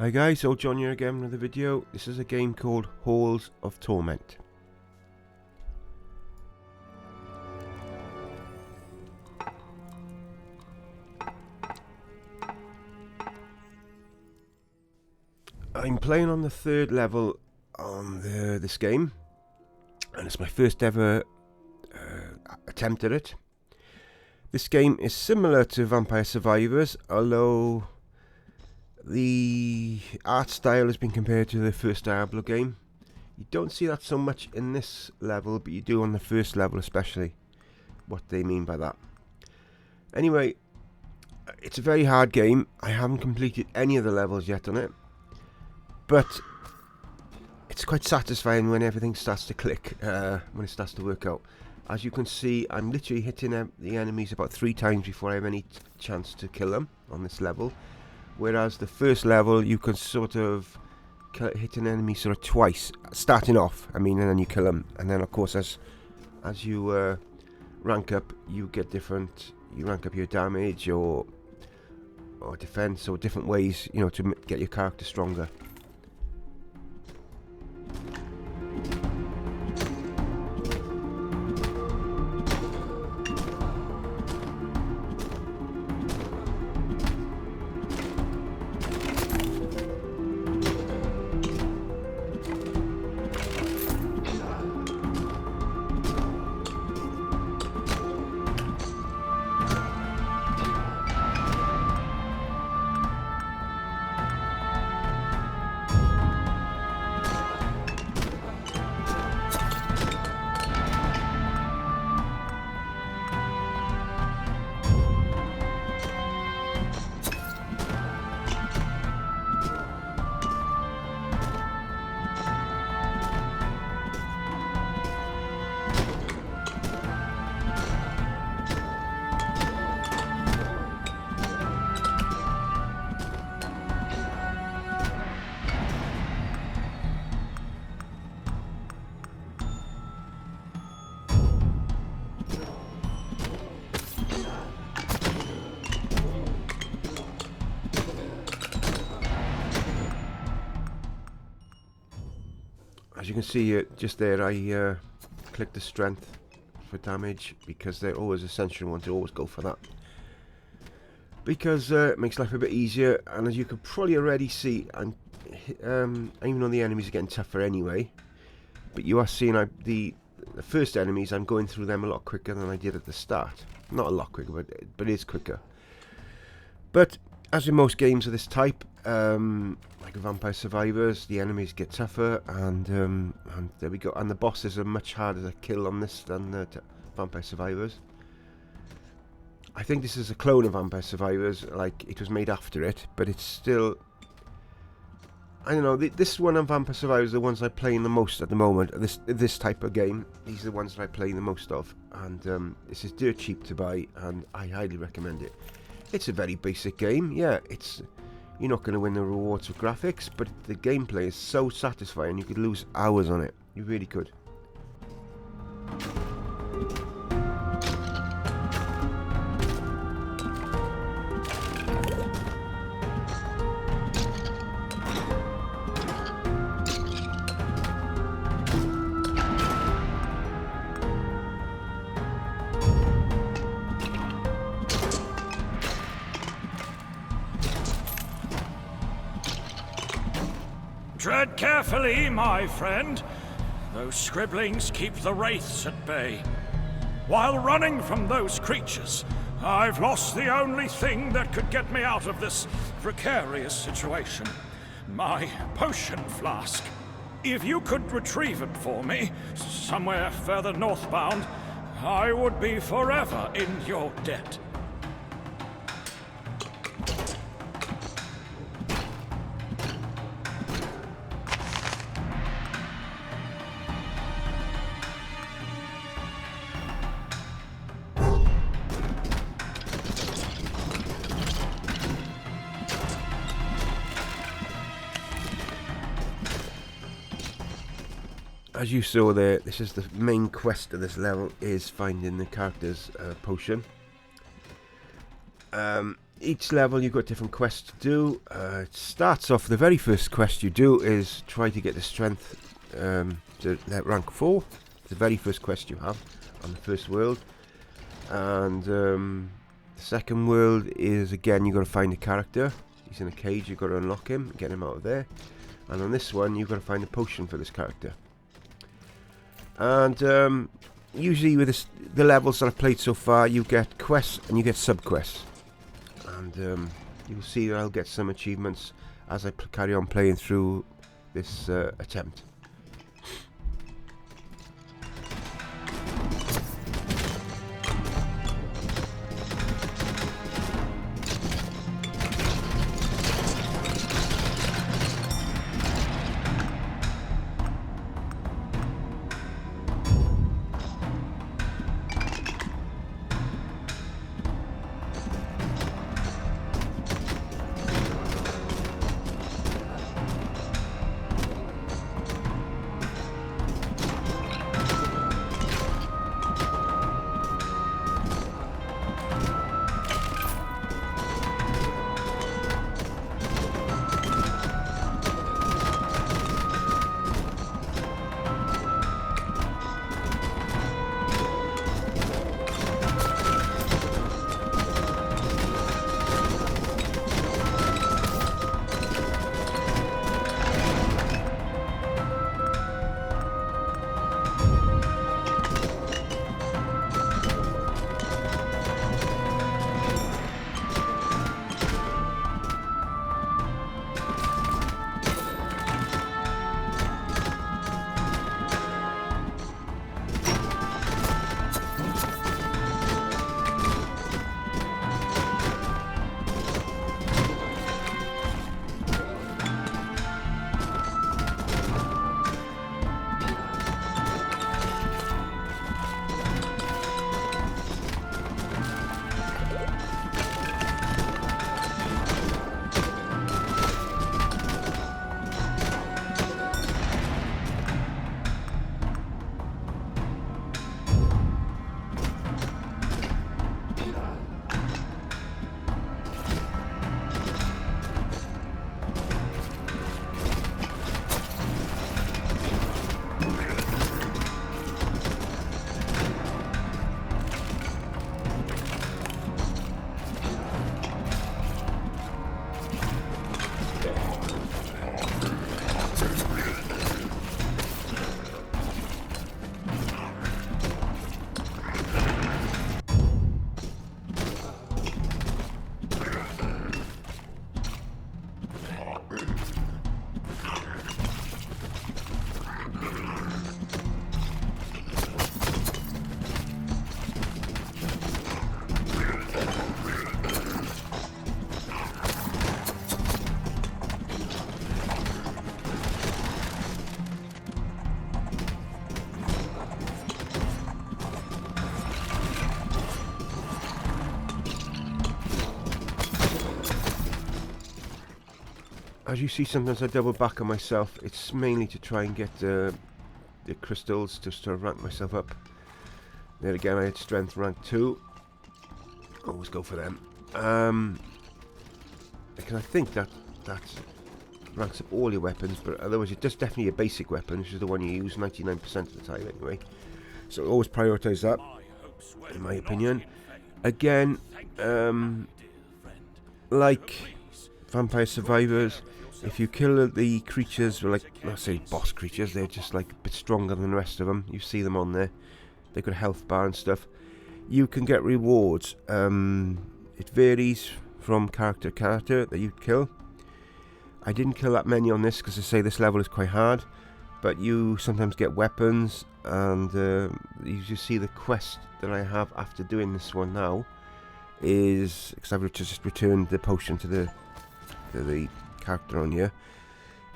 Hi guys, old John here again with another video. This is a game called Halls of Torment. I'm playing on the third level on this game, and it's my first ever attempt at it. This game is similar to Vampire Survivors, although the art style has been compared to the first Diablo game. You don't see that so much in this level, but you do on the first level especially, what they mean by that. Anyway, it's a very hard game. I haven't completed any of the levels yet on it, but it's quite satisfying when everything starts to click, when it starts to work out. As you can see, I'm literally hitting the enemies about 3 times before I have any chance to kill them on this level. Whereas the first level, you can sort of hit an enemy sort of twice, starting off, and then you kill them. And then, of course, as you rank up, you get different. You rank up your damage or defense or different ways, to get your character stronger. As you can see just there, I clicked the strength for damage because they're always essential. Want to always go for that because it makes life a bit easier. And as you can probably already see, and even though the enemies are getting tougher anyway, but you are seeing the first enemies, I'm going through them a lot quicker than I did at the start. Not a lot quicker, but it is quicker. But as in most games of this type, like Vampire Survivors, the enemies get tougher, and there we go. And the bosses are much harder to kill on this than Vampire Survivors. I think this is a clone of Vampire Survivors, like it was made after it, but it's still, I don't know. This one and Vampire Survivors are the ones I'm playing the most at the moment. This type of game, these are the ones that I'm playing the most of, and this is dirt cheap to buy, and I highly recommend it. It's a very basic game, yeah. You're not going to win the rewards for graphics, but the gameplay is so satisfying. You could lose hours on it. You really could. Tread carefully, my friend. Those scribblings keep the wraiths at bay. While running from those creatures, I've lost the only thing that could get me out of this precarious situation. My potion flask. If you could retrieve it for me, somewhere further northbound, I would be forever in your debt. As you saw there, this is the main quest of this level, is finding the character's potion. each level you've got different quests to do. It starts off, the very first quest you do is try to get the strength to rank 4. It's the very first quest you have on the first world. And the second world is, again, you've got to find a character. He's in a cage, you've got to unlock him, get him out of there. And on this one, you've got to find a potion for this character. And usually with the levels that I've played so far, you get quests and you get sub-quests. And you'll see that I'll get some achievements as I carry on playing through this attempt. As you see, sometimes I double back on myself. It's mainly to try and get the crystals just to rank myself up. There again, I had strength rank 2. Always go for them. Because I think that ranks up all your weapons, but otherwise it's just definitely a basic weapon, which is the one you use 99% of the time anyway. So always prioritise that, in my opinion. Again, like Vampire Survivors, if you kill the creatures, like, let's say boss creatures, they're just like a bit stronger than the rest of them. You see them on there. They've got a health bar and stuff. You can get rewards. It varies from character to character that you kill. I didn't kill that many on this because I say this level is quite hard. But you sometimes get weapons, and you just see the quest that I have after doing this one now is, because I've just returned the potion to the character on here,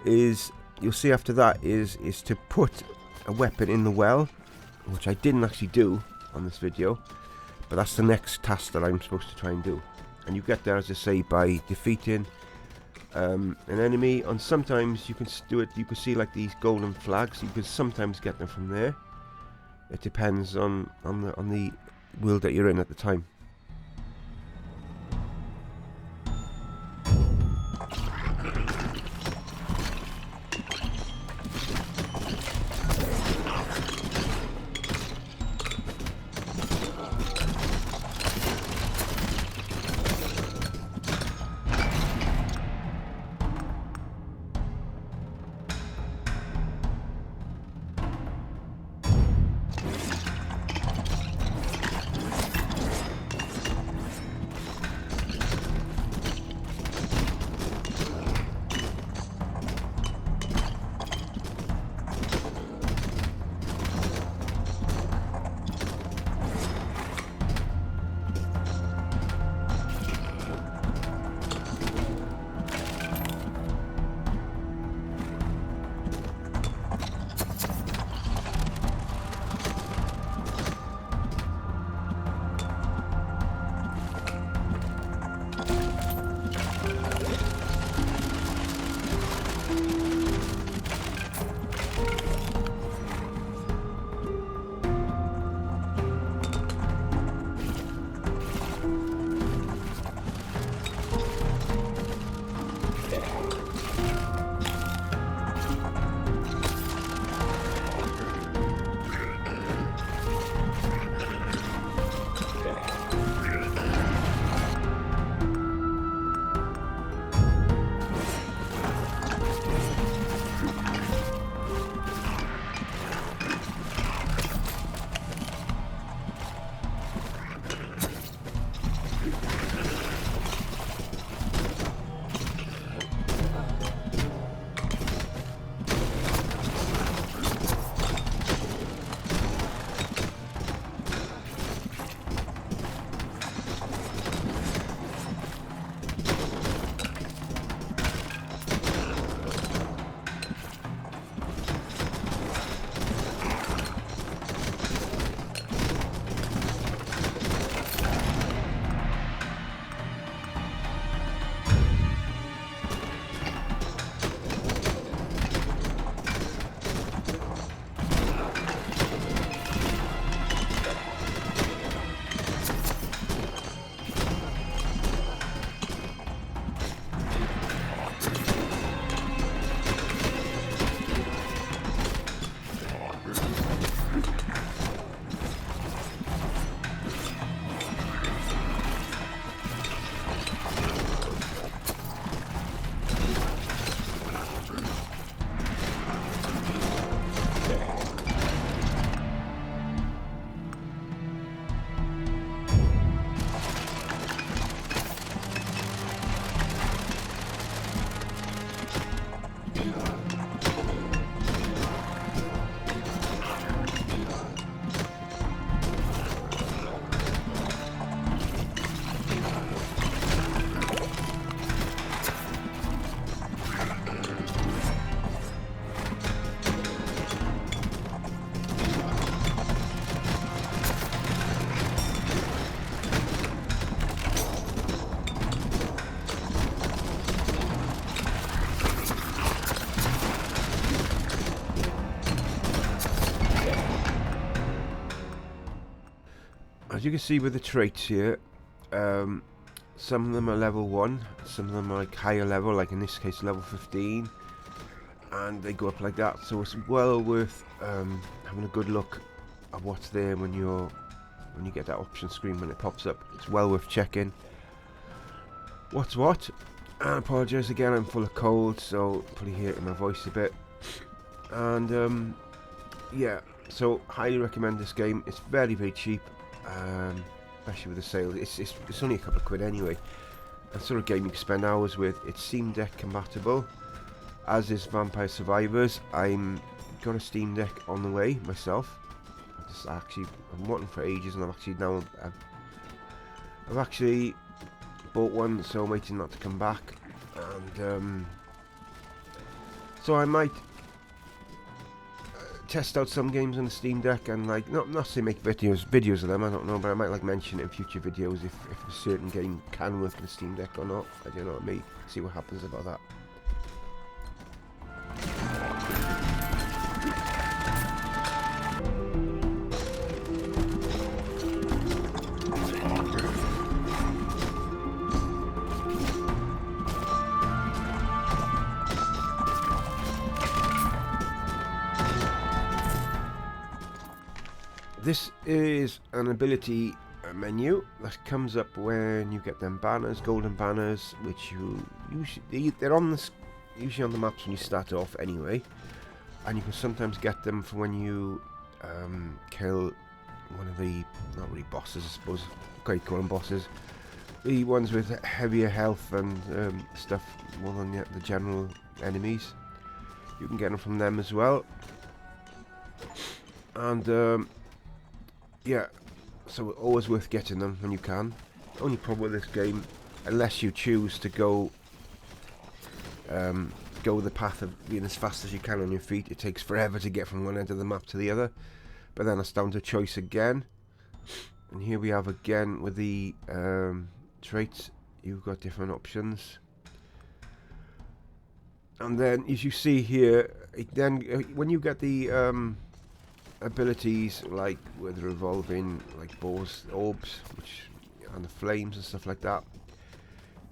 is you'll see after that is to put a weapon in the well, which I didn't actually do on this video, but that's the next task that I'm supposed to try and do. And you get there, as I say, by defeating an enemy. And sometimes you can do it, you can see like these golden flags, you can sometimes get them from there. It depends on the world that you're in at the time. As you can see with the traits here, some of them are level 1, some of them are like higher level, like in this case level 15, and they go up like that, so it's well worth having a good look at what's there when you get that option screen when it pops up. It's well worth checking what's what. And I apologise again, I'm full of cold, so probably hear it in my voice a bit. And yeah, so highly recommend this game. It's very, very cheap, especially with the sale. It's only a couple of quid anyway. And sort of game you can spend hours with. It's Steam Deck compatible, as is Vampire Survivors. I'm got a Steam Deck on the way myself. I'm wanting for ages, and I've actually bought one, so I'm waiting that to come back. And so I might test out some games on the Steam Deck, and like not say make videos of them, I don't know, but I might like mention it in future videos if a certain game can work on the Steam Deck or not. I don't know, I may see what happens about that. This is an ability menu that comes up when you get them banners, golden banners, which you they're on usually on the maps when you start off anyway, and you can sometimes get them for when you kill one of the, not really bosses I suppose, quite call them bosses, the ones with heavier health and stuff more than the general enemies. You can get them from them as well, and yeah, so always worth getting them when you can. The only problem with this game, unless you choose to go the path of being as fast as you can on your feet, it takes forever to get from one end of the map to the other. But then it's down to choice again. And here we have again with the traits, you've got different options. And then as you see here, when you get the abilities like with the revolving like bows, orbs, and the flames and stuff like that,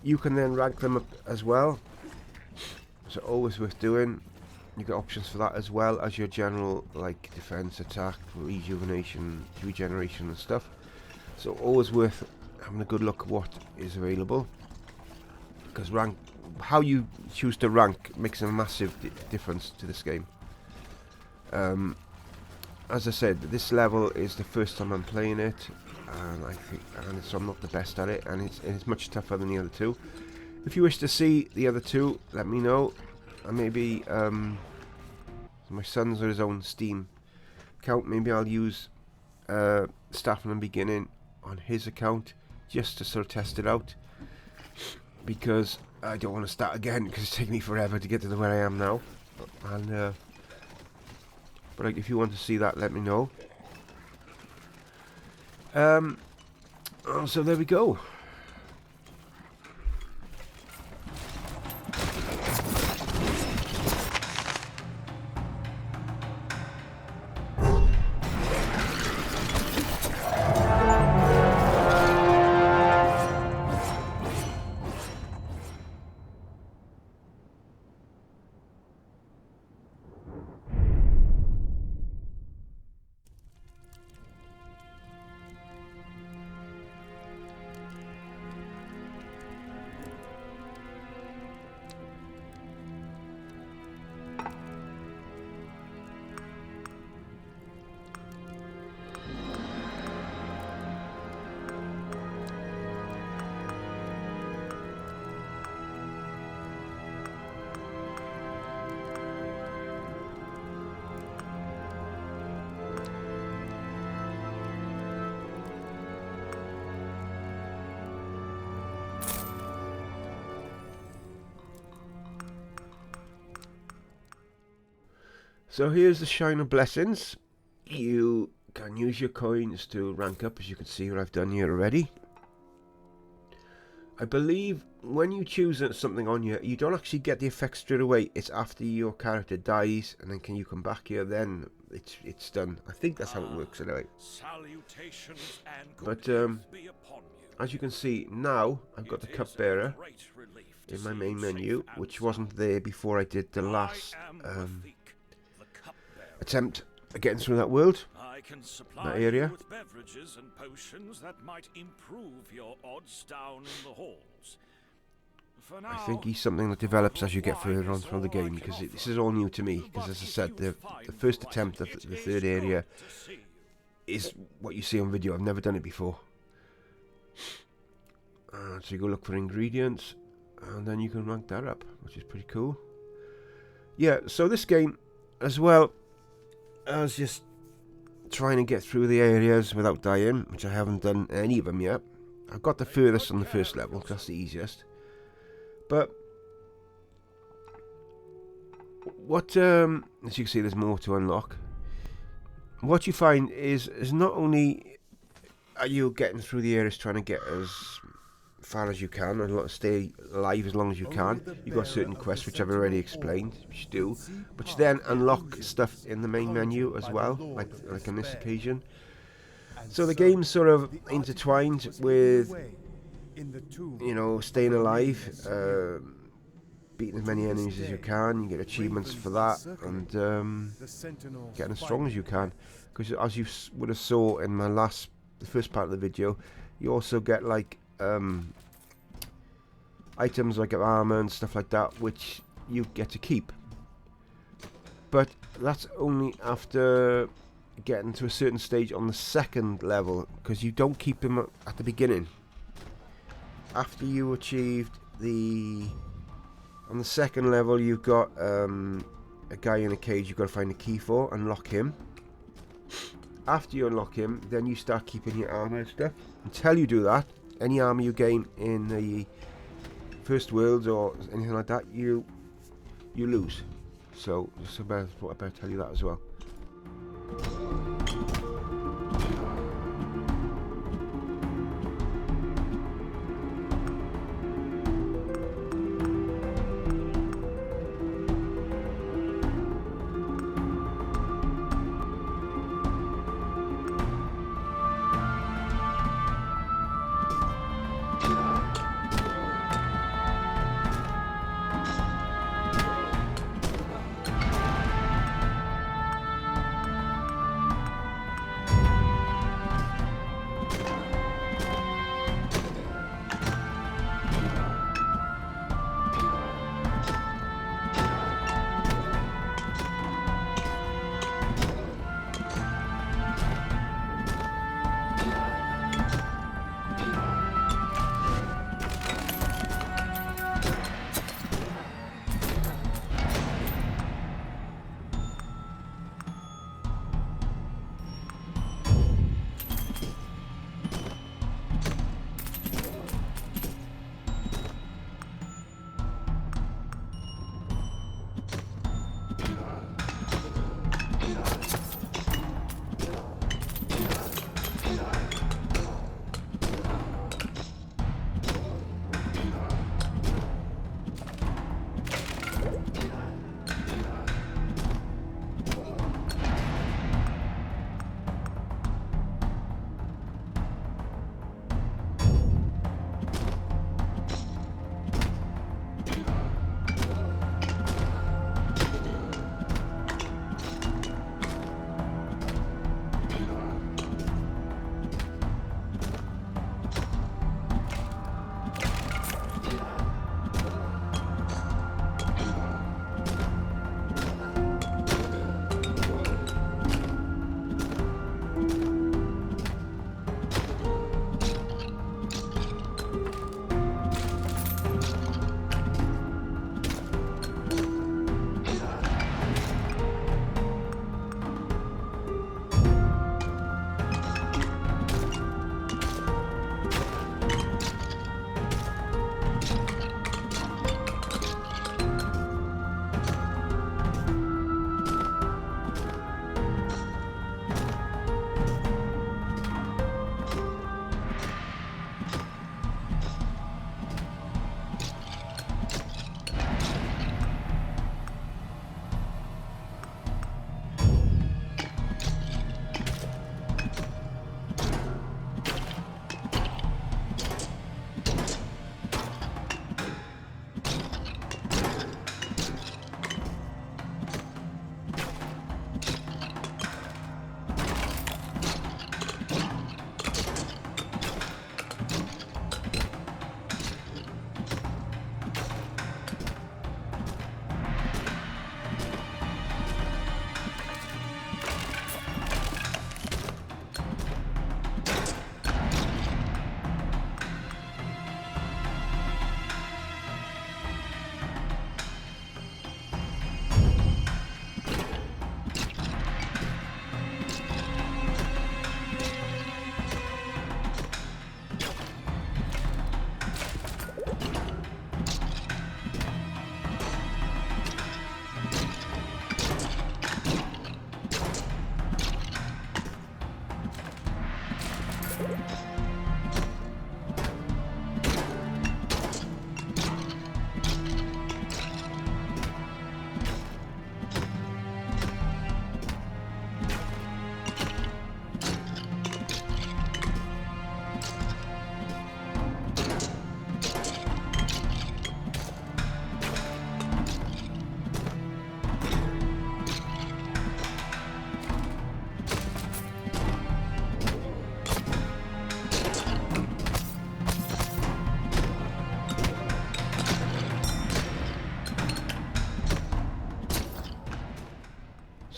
you can then rank them up as well, so always worth doing. You get options for that as well as your general like defense, attack, rejuvenation, regeneration and stuff, so always worth having a good look at what is available, because how you choose to rank makes a massive difference to this game. As I said, this level is the first time I'm playing it, and so I'm not the best at it, and it's much tougher than the other two. If you wish to see the other two, let me know, and maybe my son's got his own Steam account. Maybe I'll use Start from the Beginning on his account just to sort of test it out, because I don't want to start again because it's taken me forever to get to where I am now. And but like, if you want to see that, let me know. So there we go. So here's the Shrine of Blessings. You can use your coins to rank up, as you can see what I've done here already. I believe when you choose something on here, you don't actually get the effect straight away. It's after your character dies, and then you come back here, then it's done. I think that's how it works anyway. Salutations and But good health be upon you. as you can see now, I've got the It is a cupbearer great relief to in my see main you safe menu, and which sound. wasn't there before I did the last I am Rafik, the cupbearer. attempt at getting through that world. I can supply That area. you with beverages and potions that might improve your odds down in the halls. For now, I think he's something that develops as you get wine further on is through the all I game, can because offer. this is all new to me. Because But as I if said, you the find first wine, attempt of it the is third area good to see you. is what you see on video. I've never done it before. So you go look for ingredients, and then you can rank that up, which is pretty cool. Yeah, so this game, as well as just trying to get through the areas without dying, which I haven't done any of them yet. I've got the furthest on the first level, because that's the easiest. But what, as you can see, there's more to unlock. What you find is not only are you getting through the areas trying to get as far as you can and stay alive as long as you can. You've got certain quests which I've already explained, which you do, but you then unlock stuff in the main menu as well, like on this occasion. So the game's sort of intertwined with, you know, staying alive, beating as many enemies as you can. You get achievements for that, and getting as strong as you can. Because as you would have saw in the first part of the video, you also get like items like armor and stuff like that, which you get to keep. But that's only after getting to a certain stage on the second level, because you don't keep them at the beginning. After you achieved on the second level, you've got a guy in a cage you've got to find a key for, unlock him. After you unlock him, then you start keeping your armor and stuff. Until you do that, any armor you gain in the first world or anything like that, you lose. So just I better tell you that as well.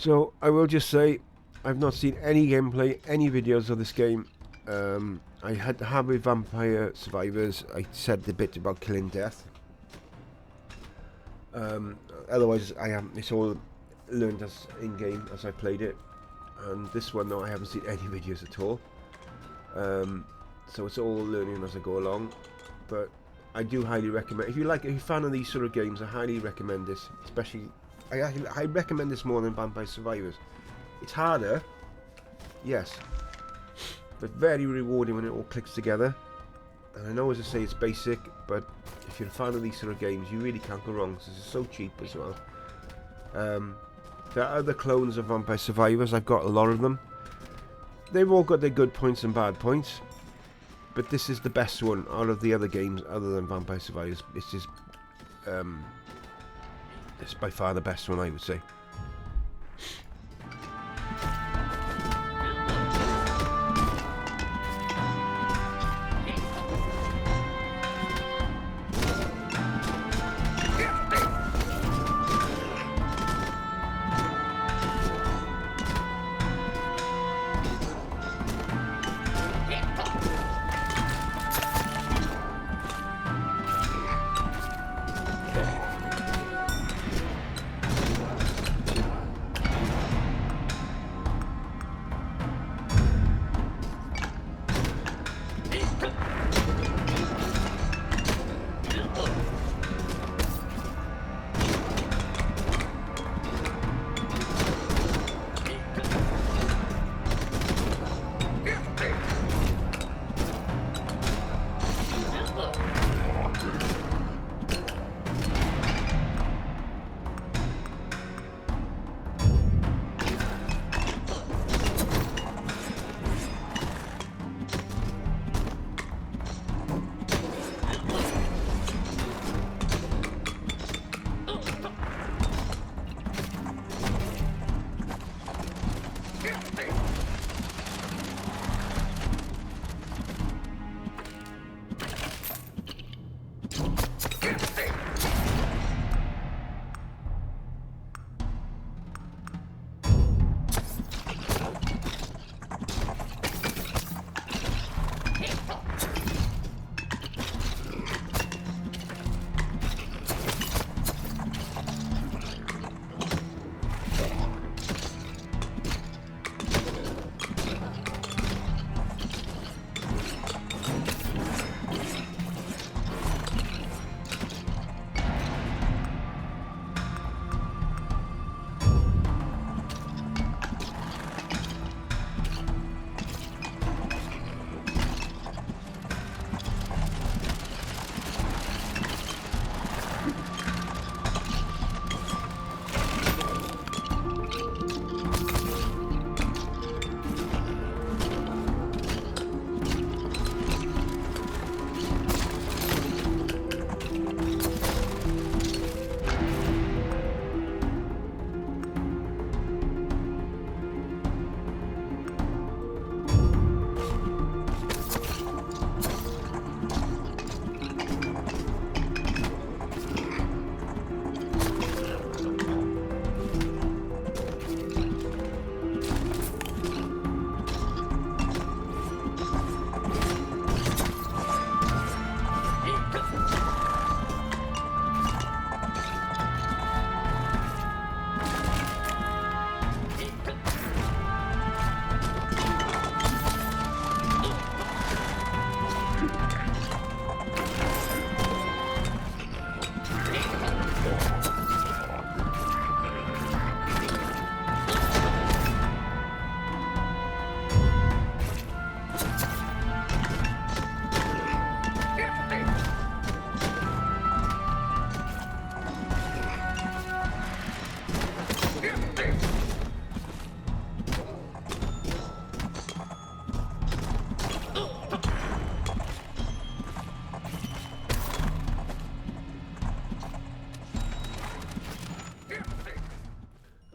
So I will just say, I've not seen any gameplay, any videos of this game. I had to have with Vampire Survivors. I said the bit about killing death. Otherwise, it's all learned as in game as I played it. And this one, though, I haven't seen any videos at all. So it's all learning as I go along. But I do highly recommend. If you're a fan of these sort of games, I highly recommend this. Especially, I recommend this more than Vampire Survivors. It's harder, yes, but very rewarding when it all clicks together. And I know, as I say, it's basic, but if you're a fan of these sort of games, you really can't go wrong, because it's so cheap as well. There are other clones of Vampire Survivors. I've got a lot of them. They've all got their good points and bad points, but this is the best one out of the other games other than Vampire Survivors. It's by far the best one, I would say.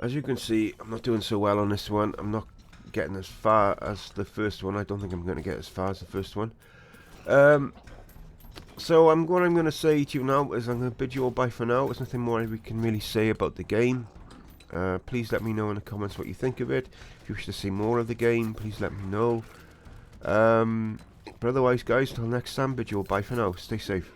As you can see, I'm not doing so well on this one. I'm not getting as far as the first one. I don't think I'm going to get as far as the first one. So what I'm going to say to you now is I'm going to bid you all bye for now. There's nothing more we can really say about the game. Please let me know in the comments what you think of it. If you wish to see more of the game, please let me know. But otherwise, guys, till next time, bid you all bye for now. Stay safe.